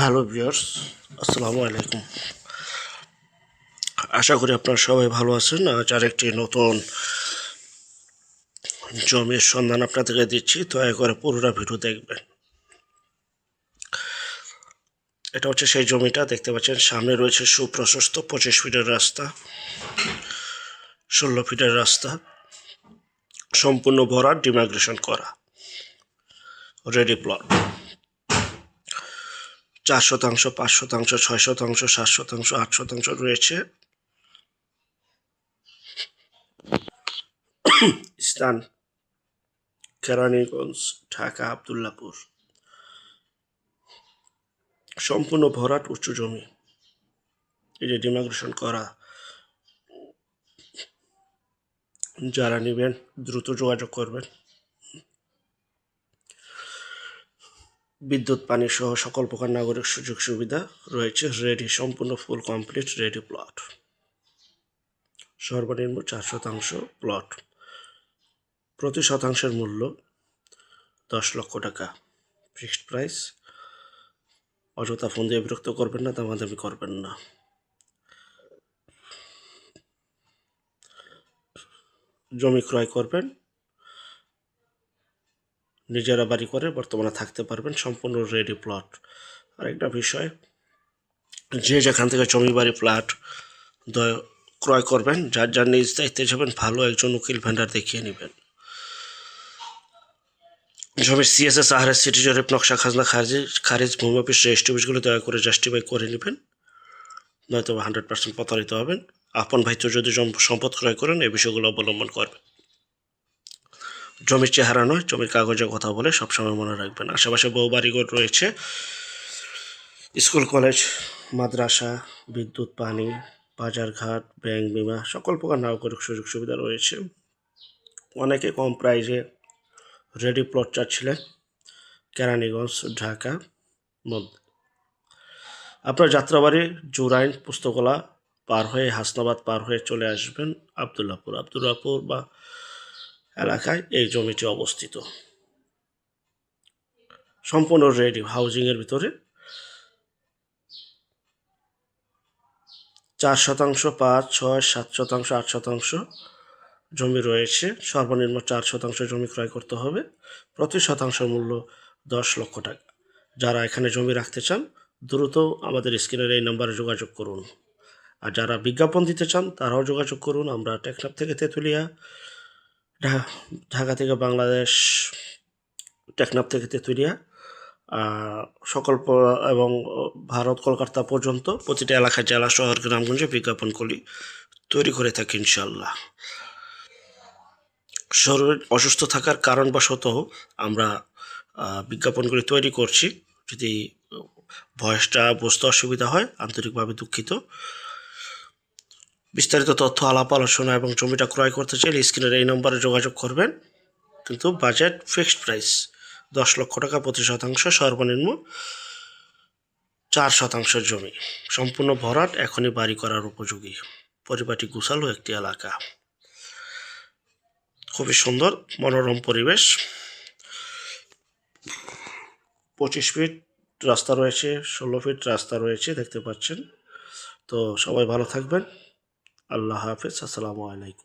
Hello viewers, আসসালামু আলাইকুম। আশা করি আপনারা সবাই ভালো আছেন। আজ আরেকটি নতুন জমির সন্ধান আপনাদেরকে দিচ্ছি, দয়া করে পুরোটা ভিডিও দেখবেন। এটা হচ্ছে সেই জমিটা, দেখতে পাচ্ছেন সামনে রয়েছে সুপ্রশস্ত 25 ফিটের রাস্তা, 16 ফিটের রাস্তা, সম্পূর্ণ ভরাট, ডিমাইগ্রেশন করা, রেডি প্লট। 4 শতাংশ, 5 শতাংশ, 6 শতাংশ, 7 শতাংশ, 8 শতাংশ রয়েছে। স্থান কেরানীগঞ্জ, ঢাকা, আবদুল্লাপুর। সম্পূর্ণ ভরাট উঁচু জমি, এই যে ডিমাইগ্রেশন করা। যারা নেবেন দ্রুত যোগাযোগ করবেন। বিদ্যুৎ, পানি সহ সকল প্রকার নাগরিক সুযোগ সুবিধা রয়েছে। রেডি, সম্পূর্ণ ফুল কমপ্লিট রেডি প্লট। সর্বনিম্ন 4 শতাংশ প্লট, প্রতি শতাংশের মূল্য 10 লক্ষ টাকা, ফিক্সড প্রাইস। অযথা ফোন দিয়ে বিরক্ত করবেন না, দামাদামি করবেন না। জমি ক্রয় করবেন, নিজেরা বাড়ি করে বর্তমানে থাকতে পারবেন। সম্পূর্ণ রেডি প্লট। আরেকটা বিষয়, যে যেখান থেকে জমি বাড়ি ফ্ল্যাট ক্রয় করবেন, যার যার নিজ দায়িত্বে যাবেন, ভালো একজন উকিল ভেন্ডার দেখিয়ে নেবেন। জমির সিএসএস, আরএস, সিটি জরিপ, নকশা, খাজনা খারিজ, ভূমি অফিস, রেজিস্ট্রি অফিসগুলো দয়া করে জাস্টিফাই করে নেবেন, নয়তো 100% প্রতারিত হবেন। আপন ভাইতো যদি সম্পদ ক্রয় করেন, এই বিষয়গুলো অবলম্বন করবেন। জমির চেহারা নয়, জমির কাগজে কথা বলে সবসময় মনে রাখবেন। আশেপাশে বহু বাড়িঘর রয়েছে, স্কুল, কলেজ, মাদ্রাসা, বিদ্যুৎ, পানি, বাজারঘাট, ব্যাংক, বিমা, সকল প্রকার নাগরিক সুযোগ সুবিধা রয়েছে। অনেকে কম প্রাইজে রেডি প্লট চাচ্ছিলেন কেরানীগঞ্জ, ঢাকা মধ্যে। আপনার যাত্রাবাড়ি জুরাইন পুস্তকলা পার হয়ে, হাসনাবাদ পার হয়ে চলে আসবেন আবদুল্লাপুর বা এলাকায় এই জমিটি অবস্থিত। সম্পূর্ণ রেডি, হাউজিংয়ের ভিতরে। 4 শতাংশ, 5, 6, 7 শতাংশ, 8 শতাংশ জমি রয়েছে। সর্বনিম্ন 4 শতাংশ জমি ক্রয় করতে হবে, প্রতি শতাংশ মূল্য 10 লক্ষ টাকা। যারা এখানে জমি রাখতে চান, দ্রুত আমাদের স্ক্রিনের এই নাম্বারে যোগাযোগ করুন। আর যারা বিজ্ঞাপন দিতে চান, তারাও যোগাযোগ করুন। আমরা টেকনাফ থেকে তেঁতুলিয়া, ঢাকা থেকে বাংলাদেশ, টেকনাফ থেকে তেঁতুলিয়া, সকল এবং ভারত কলকাতা পর্যন্ত প্রতিটা এলাকায়, জেলা, শহর, গ্রামগঞ্জে বিজ্ঞাপনগুলি তৈরি করে থাকি ইনশাল্লাহ। শরীর অসুস্থ থাকার কারণবশত আমরা বিজ্ঞাপনগুলি তৈরি করছি। যদি ভয়েসটা বুঝতে অসুবিধা হয়, আন্তরিকভাবে দুঃখিত। বিস্তারিত তথ্য, আলাপ আলোচনা এবং জমিটা ক্রয় করতে চাইলে স্ক্রিনের এই নম্বরে যোগাযোগ করবেন। কিন্তু বাজেট ফিক্সড প্রাইস 10 লক্ষ টাকা, প্রতি শতাংশ, সর্বনিম্ন 4 শতাংশের জমি, সম্পূর্ণ ভরাট, এখনই বাড়ি করার উপযোগী, পরিপাটি গুছালো একটি এলাকা। খুবই সুন্দর মনোরম পরিবেশ। 25 ফিট রাস্তা রয়েছে, 16 ফিট রাস্তা রয়েছে, দেখতে পাচ্ছেন। তো সবাই ভালো থাকবেন। আল্লাহ হাফেজ, আসসালামু আলাইকুম।